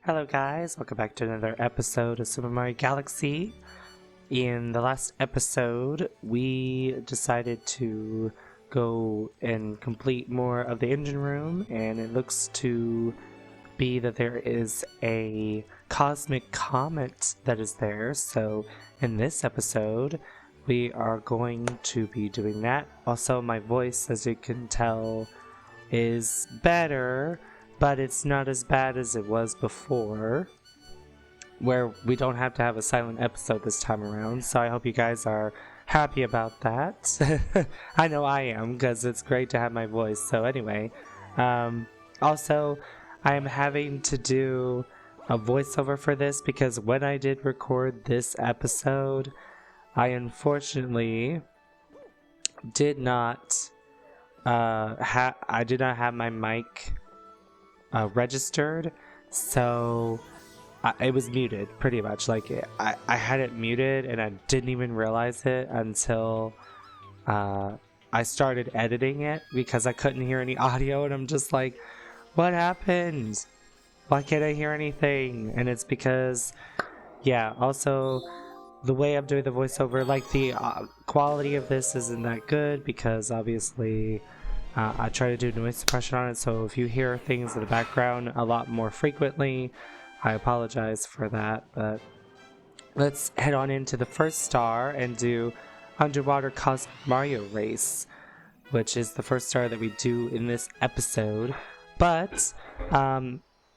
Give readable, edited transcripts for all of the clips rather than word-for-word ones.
Hello guys, welcome back to another episode of Super Mario Galaxy. In the last episode, we decided to go and complete more of the engine room, and it looks to be that there is a cosmic comet that is there. So in this episode, we are going to be doing that. Also, my voice, as you can tell, is better, but it's not as bad as it was before, where we don't have to have a silent episode this time around. So I hope you guys are happy about that. I know I am, because it's great to have my voice. So anyway, also I am having to do a voiceover for this because when I did record this episode, I unfortunately did not I did not have my mic registered, so it was muted pretty much. Like I had it muted and I didn't even realize it until I started editing it because I couldn't hear any audio, and I'm just like, what happened? Why can't I hear anything? And it's because, yeah, also the way I'm doing the voiceover, like the quality of this isn't that good because obviously I try to do noise suppression on it, so if you hear things in the background a lot more frequently, I apologize for that. But let's head on into the first star and do Underwater Cosmic Mario Race, which is the first star that we do in this episode. But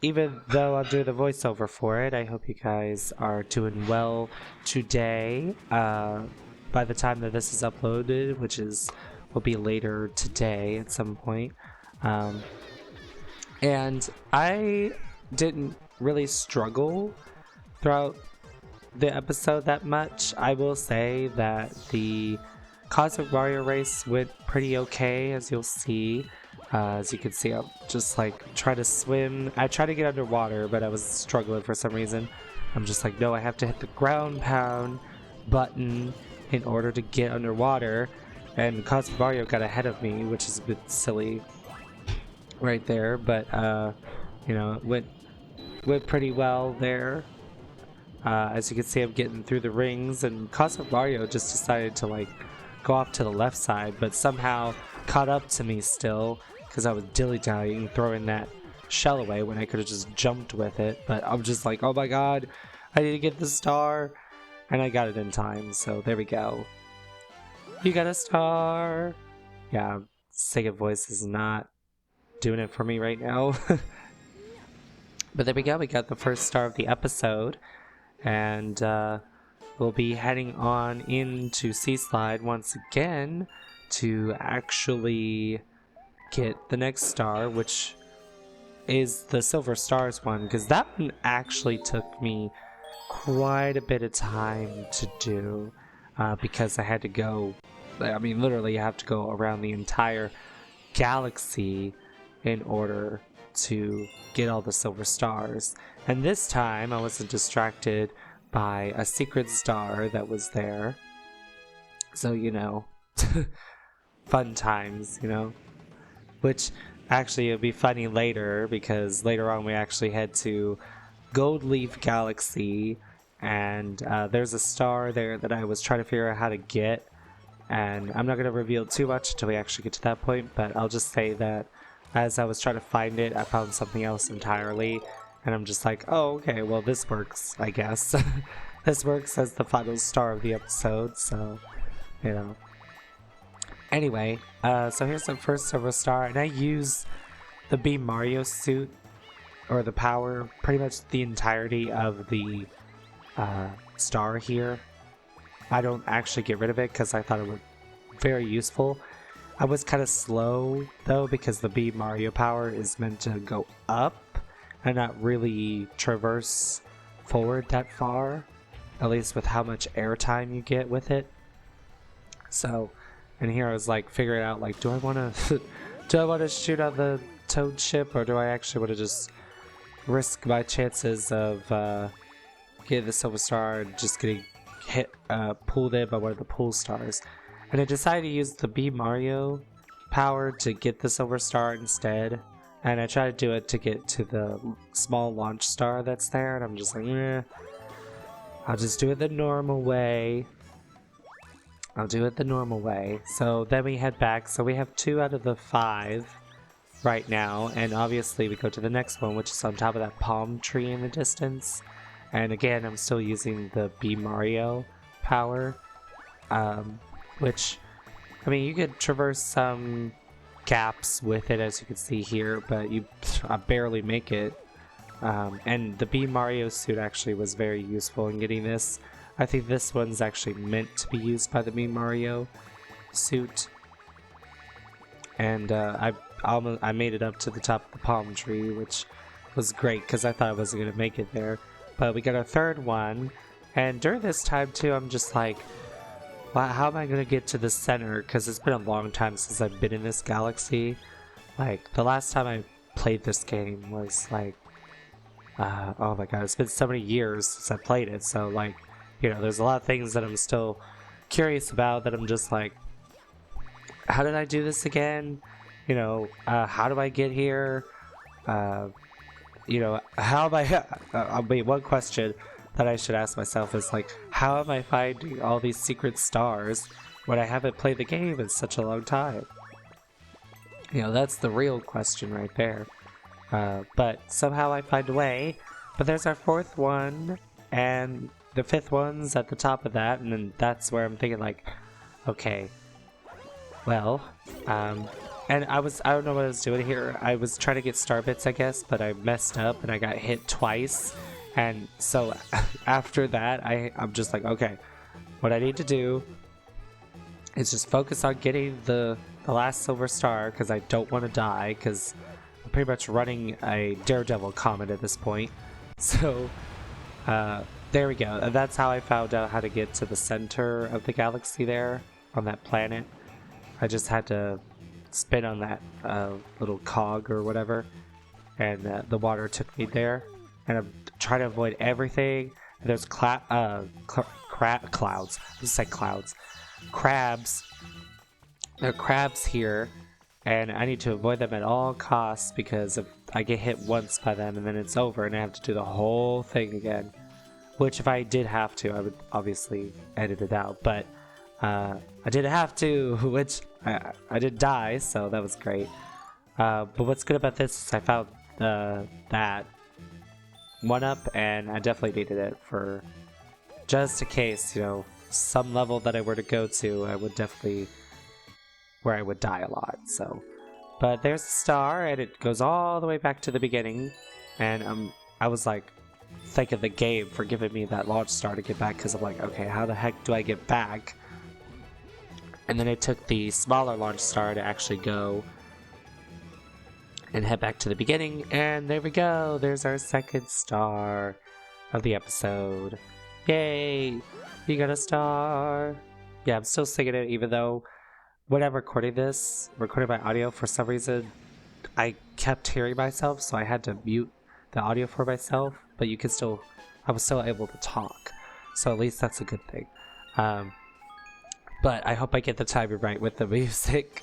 even though I'm doing the voiceover for it, I hope you guys are doing well today. By the time that this is uploaded, which will be later today at some point. And I didn't really struggle throughout the episode that much. I will say that the Cosmic Mario Race went pretty okay, as you'll see. As you can see, I'm just like trying to swim. I tried to get underwater, but I was struggling for some reason. I'm just like, no, I have to hit the ground pound button in order to get underwater. And Cosmic Mario got ahead of me, which is a bit silly right there. But, you know, it went pretty well there. As you can see, I'm getting through the rings, and Cosmic Mario just decided to like go off to the left side, but somehow caught up to me still, because I was dilly-dallying, throwing that shell away when I could have just jumped with it. But I'm just like, oh my god, I need to get the star, and I got it in time, so there we go. You got a star! Yeah, singing voice is not doing it for me right now. But there we go, we got the first star of the episode, and we'll be heading on into Sea Slide once again to actually get the next star, which is the Silver Stars one, because that one actually took me quite a bit of time to do, because I had to go, I mean literally you have to go around the entire galaxy in order to get all the Silver Stars. And this time I wasn't distracted by a secret star that was there, so you know, fun times, you know. Which actually it'll be funny later, because later on we actually head to Gold Leaf Galaxy, and there's a star there that I was trying to figure out how to get, and I'm not going to reveal too much until we actually get to that point, but I'll just say that as I was trying to find it, I found something else entirely, and I'm just like, oh, okay, well this works, I guess. This works as the final star of the episode, so, you know. Anyway, so here's the first Silver Star, and I use the Beam Mario suit, or the power, pretty much the entirety of the star here. I don't actually get rid of it because I thought it was very useful. I was kind of slow, though, because the Beam Mario power is meant to go up and not really traverse forward that far, at least with how much airtime you get with it. So, and here I was like figuring out, like, do I want to shoot out the Toad ship, or do I actually want to just risk my chances of getting the Silver Star and just getting pulled in by one of the pool stars? And I decided to use the Beam Mario power to get the Silver Star instead, And I try to do it to get to the small launch star that's there, and I'm just like, I'll just do it the normal way. I'll do it the normal way. So then we head back. So we have 2 out of the 5 right now. And obviously we go to the next one, which is on top of that palm tree in the distance. And again, I'm still using the B Mario power. Which, I mean, you could traverse some gaps with it, as you can see here, but I barely make it. And the B Mario suit actually was very useful in getting this. I think this one's actually meant to be used by the B Mario suit. And I made it up to the top of the palm tree, which was great because I thought I wasn't going to make it there. But we got our 3rd one, and during this time too, I'm just like, wow, how am I going to get to the center? Because it's been a long time since I've been in this galaxy. Like, the last time I played this game was like, oh my god, it's been so many years since I played it, so like, you know, there's a lot of things that I'm still curious about that I'm just like, how did I do this again? You know, how do I get here? You know, how am I... wait, one question that I should ask myself is like, how am I finding all these secret stars when I haven't played the game in such a long time? You know, that's the real question right there. But somehow I find a way. But there's our 4th one, and the 5th one's at the top of that, and then that's where I'm thinking like, okay, well, and I don't know what I was doing here. I was trying to get star bits, I guess, but I messed up and I got hit twice. And so after that, I'm just like, okay, what I need to do is just focus on getting the last silver star, because I don't want to die, because I'm pretty much running a Daredevil comet at this point. So, there we go. That's how I found out how to get to the center of the galaxy there, on that planet. I just had to spin on that little cog or whatever, and the water took me there. And I'm trying to avoid everything. And there's clouds. I just said clouds. Crabs. There are crabs here, and I need to avoid them at all costs, because if I get hit once by them and then it's over and I have to do the whole thing again. Which if I did have to, I would obviously edit it out, but I didn't have to, which I did die, so that was great. But what's good about this is I found that 1-up, and I definitely needed it for just in case, you know, some level that I were to go to, I would definitely, where I would die a lot, so. But there's the star, and it goes all the way back to the beginning, and I was like, thanking the game for giving me that launch star to get back, because I'm like, okay, how the heck do I get back? And then it took the smaller launch star to actually go and head back to the beginning, and there we go, there's our 2nd star of the episode. Yay! We got a star! Yeah, I'm still singing it, even though when I'm recording my audio, for some reason, I kept hearing myself, so I had to mute the audio for myself, but I was still able to talk, so at least that's a good thing. But I hope I get the timing right with the music.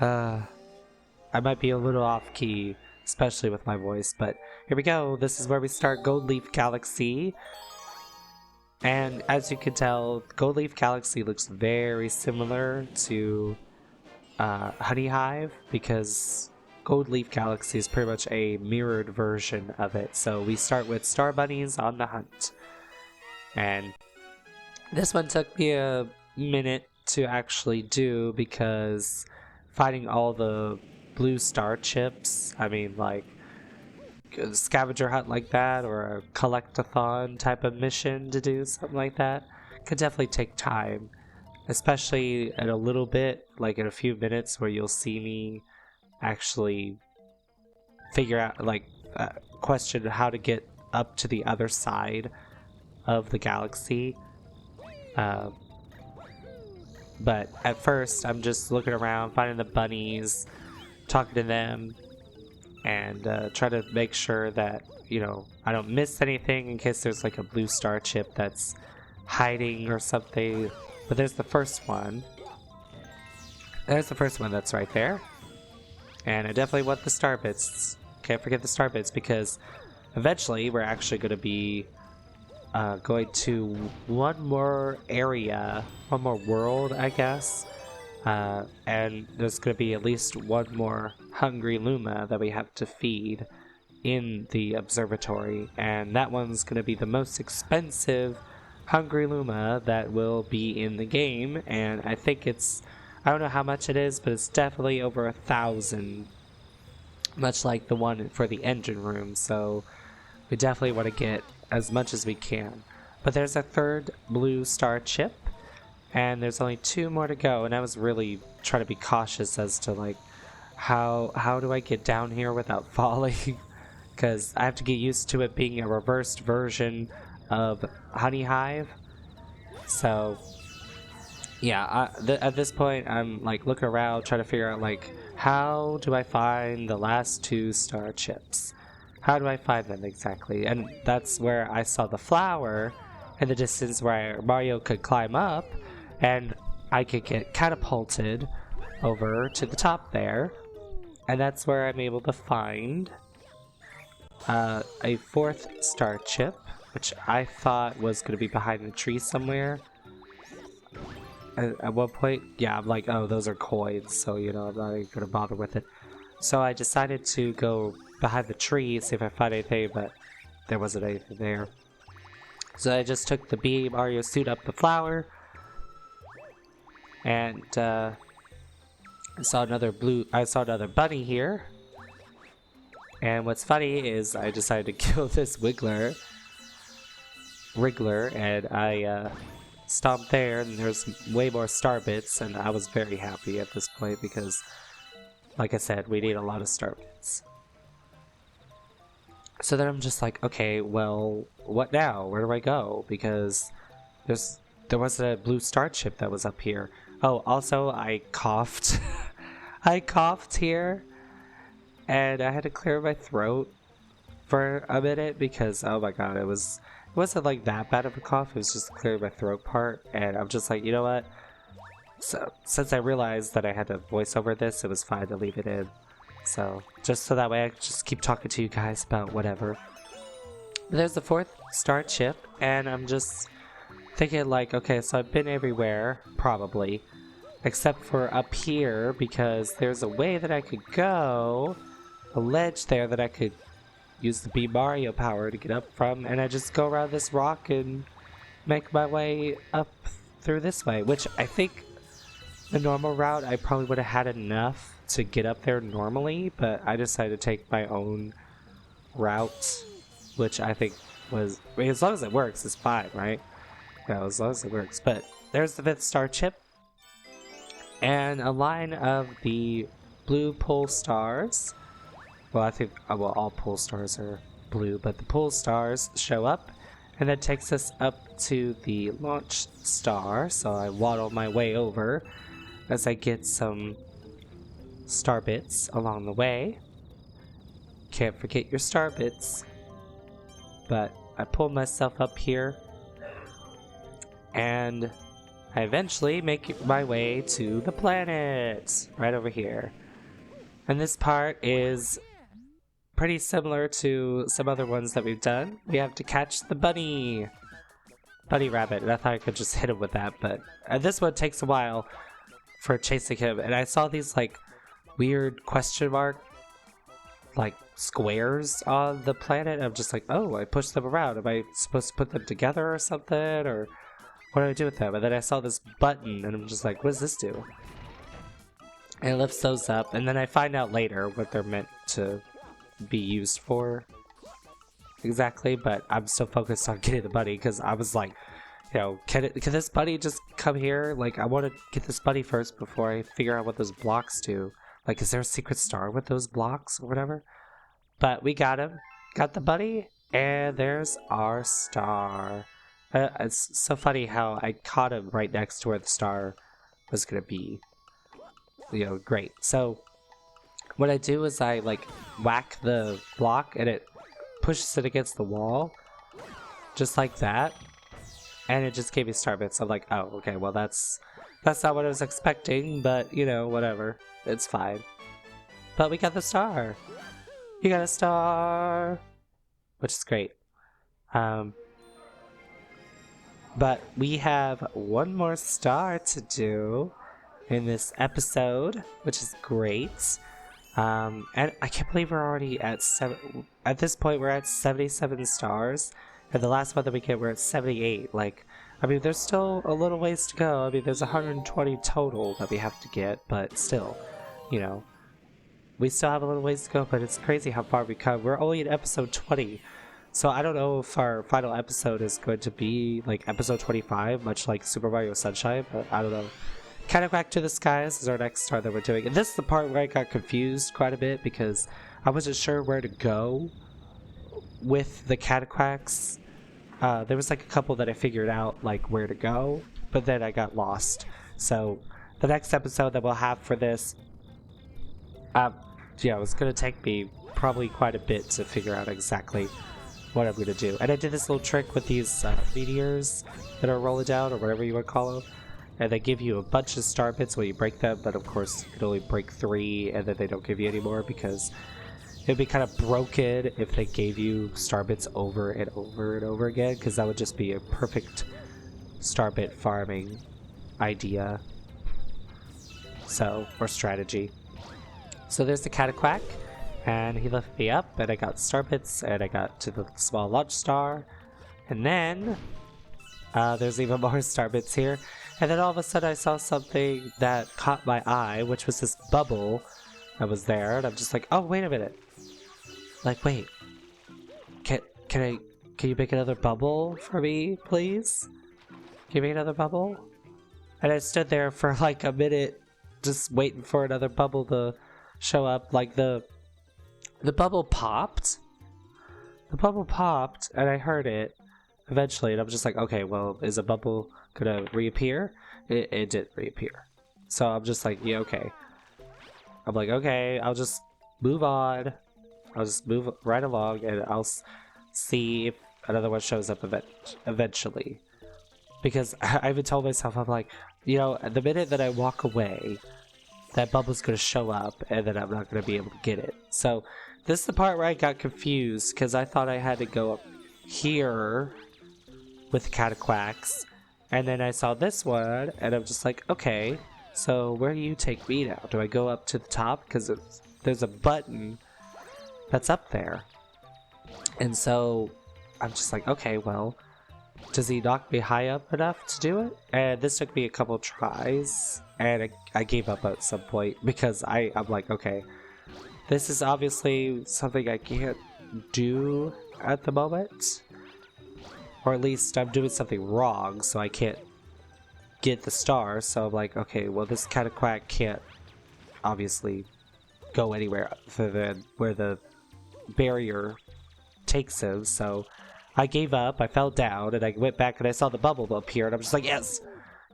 I might be a little off key, especially with my voice, but here we go. This is where we start Gold Leaf Galaxy. And as you can tell, Gold Leaf Galaxy looks very similar to Honey Hive, because Gold Leaf Galaxy is pretty much a mirrored version of it. So we start with Star Bunnies on the hunt. And this one took me a minute to actually do, because finding all the blue star chips, I mean, like a scavenger hunt like that, or a collect-a-thon type of mission to do something like that, could definitely take time, especially in a little bit, like in a few minutes, where you'll see me actually figure out, like, question how to get up to the other side of the galaxy. But at first, I'm just looking around, finding the bunnies, talking to them, and try to make sure that, you know, I don't miss anything in case there's like a blue star chip that's hiding or something. But there's the first one. There's the first one that's right there. And I definitely want the star bits. Can't forget the star bits, because eventually we're actually going to be going to one more area, one more world, I guess. And there's going to be at least one more hungry Luma that we have to feed in the observatory. And that one's going to be the most expensive hungry Luma that will be in the game. And I think I don't know how much it is, but it's definitely over 1,000. Much like the one for the engine room, so we definitely want to get as much as we can. But there's a third blue star chip, and there's only 2 more to go, and I was really trying to be cautious as to like how do I get down here without falling, because I have to get used to it being a reversed version of Honey Hive. So yeah, at this point I'm like looking around trying to figure out like, how do I find the last 2 star chips? How do I find them exactly? And that's where I saw the flower in the distance where Mario could climb up and I could get catapulted over to the top there. And that's where I'm able to find a 4th star chip, which I thought was going to be behind the tree somewhere. At one point, yeah, I'm like, oh, those are coins, so, you know, I'm not even going to bother with it. So I decided to go behind the tree, see if I find anything, but there wasn't anything there. So I just took the Bee Mario suit up the flower, and I saw another bunny here. And what's funny is I decided to kill this Wriggler, and I stomped there, and there's way more star bits, and I was very happy at this point because, like I said, we need a lot of star bits. So then I'm just like, okay, well, what now? Where do I go? Because there was a blue star chip that was up here. Oh, also I coughed. I coughed here, and I had to clear my throat for a minute because, oh my god, it wasn't like that bad of a cough. It was just clearing my throat part, and I'm just like, you know what? So since I realized that I had to voice over this, it was fine to leave it in. So just so that way I could just keep talking to you guys about whatever. But there's the 4th star chip, and I'm just thinking like, okay, so I've been everywhere, probably, except for up here, because there's a way that I could go, a ledge there that I could use the Bee Mario power to get up from, and I just go around this rock and make my way up through this way, which I think the normal route I probably would have had enough to get up there normally, but I decided to take my own route, which I think was, I mean, as long as it works, it's fine, right? Yeah, as long as it works. But there's the 5th star chip, and a line of the blue pole stars. Well, I think, well, all pole stars are blue, but the pole stars show up, and that takes us up to the launch star. So I waddle my way over as I get some star bits along the way. Can't forget your star bits. But I pull myself up here, and I eventually make my way to the planet right over here. And this part is pretty similar to some other ones that we've done. We have to catch the bunny rabbit, and I thought I could just hit him with that, but this one takes a while for chasing him. And I saw these like weird question mark like squares on the planet. I'm just like, oh, I pushed them around. Am I supposed to put them together or something, or what do I do with them? And then I saw this button, and I'm just like, what does this do? And it lifts those up, and then I find out later what they're meant to be used for exactly, but I'm still focused on getting the bunny because I was like, you know, can this bunny just come here? Like, I want to get this bunny first before I figure out what those blocks do. Like, is there a secret star with those blocks or whatever? But we got him, got the bunny, and there's our star. It's so funny how I caught him right next to where the star was gonna be. You know, great. So what I do is I like whack the block and it pushes it against the wall, just like that, and it just gave me star bits. I'm like, oh, okay, well that's not what I was expecting, but you know, whatever, it's fine. But we got the star. You got a star, which is great. But we have one more star to do in this episode, which is great. And I can't believe we're already at at this point we're at 77 stars, and the last one that we get we're at 78. Like, I mean, there's still a little ways to go. I mean, there's 120 total that we have to get, but still, you know, we still have a little ways to go. But it's crazy how far we come. We're only in episode 20, so I don't know if our final episode is going to be like episode 25, much like Super Mario Sunshine, but I don't know. Cataquack to the Skies is our next star that we're doing. And this is the part where I got confused quite a bit because I wasn't sure where to go with the Cataquacks. There was like a couple that I figured out like where to go, but then I got lost. So the next episode that we'll have for this, yeah, it's going to take me probably quite a bit to figure out exactly what I'm going to do. And I did this little trick with these meteors that are rolling down, or whatever you would call them. And they give you a bunch of star bits when you break them, but of course you can only break 3, and then they don't give you any more because it'd be kind of broken if they gave you star bits over and over and over again, because that would just be a perfect star bit farming idea. So, or strategy. So there's the Cataquack, and he lifted me up, and I got star bits, and I got to the small launch star, and then there's even more star bits here. And then all of a sudden I saw something that caught my eye, which was this bubble that was there, and I'm just like, oh, wait a minute. Like, wait. Can you make another bubble for me, please? Can you make another bubble? And I stood there for like a minute, just waiting for another bubble to show up. Like the bubble popped. The bubble popped, and I heard it eventually, and I'm just like, okay, well, is a bubble gonna reappear? It did reappear. So I'm just like, yeah, okay. I'm like, okay, I'll just move on. I'll just move right along, and I'll see if another one shows up eventually. Because I even told myself, I'm like, you know, the minute that I walk away, that bubble's gonna show up, and then I'm not gonna be able to get it. So this is the part where I got confused, because I thought I had to go up here with Cataquacks, and then I saw this one, and I'm just like, okay, so where do you take me now? Do I go up to the top? Because there's a button that's up there. And so I'm just like, okay, well, does he knock me high up enough to do it? And this took me a couple tries, and I gave up at some point because I'm like, okay, this is obviously something I can't do at the moment. Or at least I'm doing something wrong, so I can't get the star. So I'm like, okay, well, this Cataquack can't obviously go anywhere other than where the barrier takes him. So I gave up, I fell down, and I went back and I saw the bubble appear, and I'm just like, yes,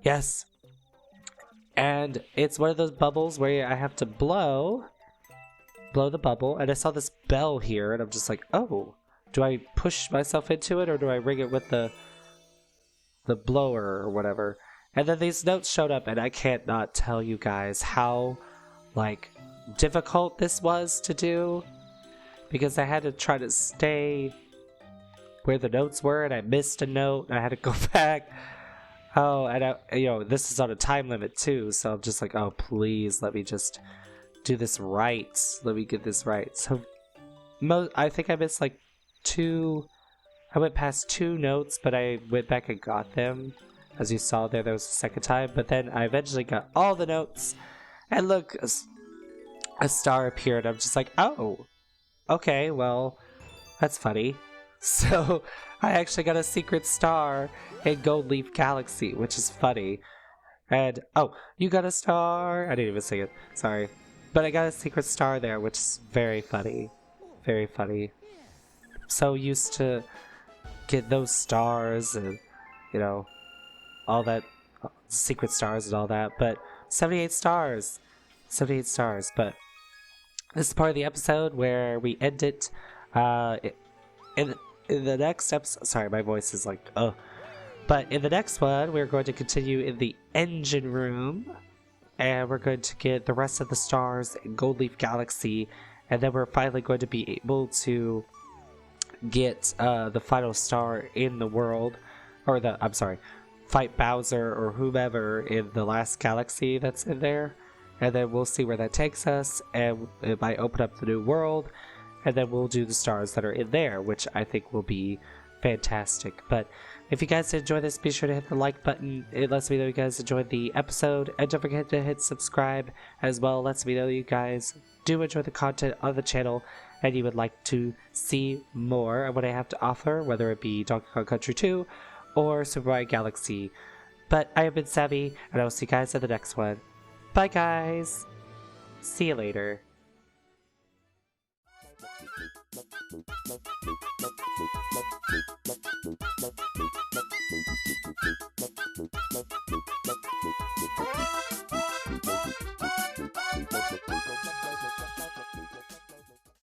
yes. And it's one of those bubbles where I have to blow the bubble, and I saw this bell here, and I'm just like, oh. Do I push myself into it, or do I ring it with the blower or whatever? And then these notes showed up, and I can't not tell you guys how, like, difficult this was to do. Because I had to try to stay where the notes were, and I missed a note, and I had to go back. Oh, and this is on a time limit too, so I'm just like, oh, please, let me just do this right. Let me get this right. So, I think I missed, like, I went past 2 notes, but I went back and got them. As you saw there was the second time, but then I eventually got all the notes, and look, a star appeared. I'm just like, oh, okay, well, that's funny. So I actually got a secret star in Gold Leaf Galaxy, which is funny. And, oh, you got a star? I didn't even say it, sorry. But I got a secret star there, which is very funny. Very funny. So used to get those stars and, you know, all that, secret stars and all that, but 78 stars, but this is part of the episode where we end it, in the next episode, sorry, my voice is like, but in the next one, we're going to continue in the engine room, and we're going to get the rest of the stars in Gold Leaf Galaxy, and then we're finally going to be able to get the final star in the world, or fight Bowser or whomever in the last galaxy that's in there, and then we'll see where that takes us, and it might open up the new world, and then we'll do the stars that are in there, which I think will be fantastic. But if you guys enjoyed this, be sure to hit the like button. It lets me know you guys enjoyed the episode, and don't forget to hit subscribe as well. It lets me know you guys do enjoy the content on the channel and you would like to see more of what I have to offer, whether it be Donkey Kong Country 2 or Super Mario Galaxy. But I have been Savvy, and I will see you guys in the next one. Bye guys! See you later.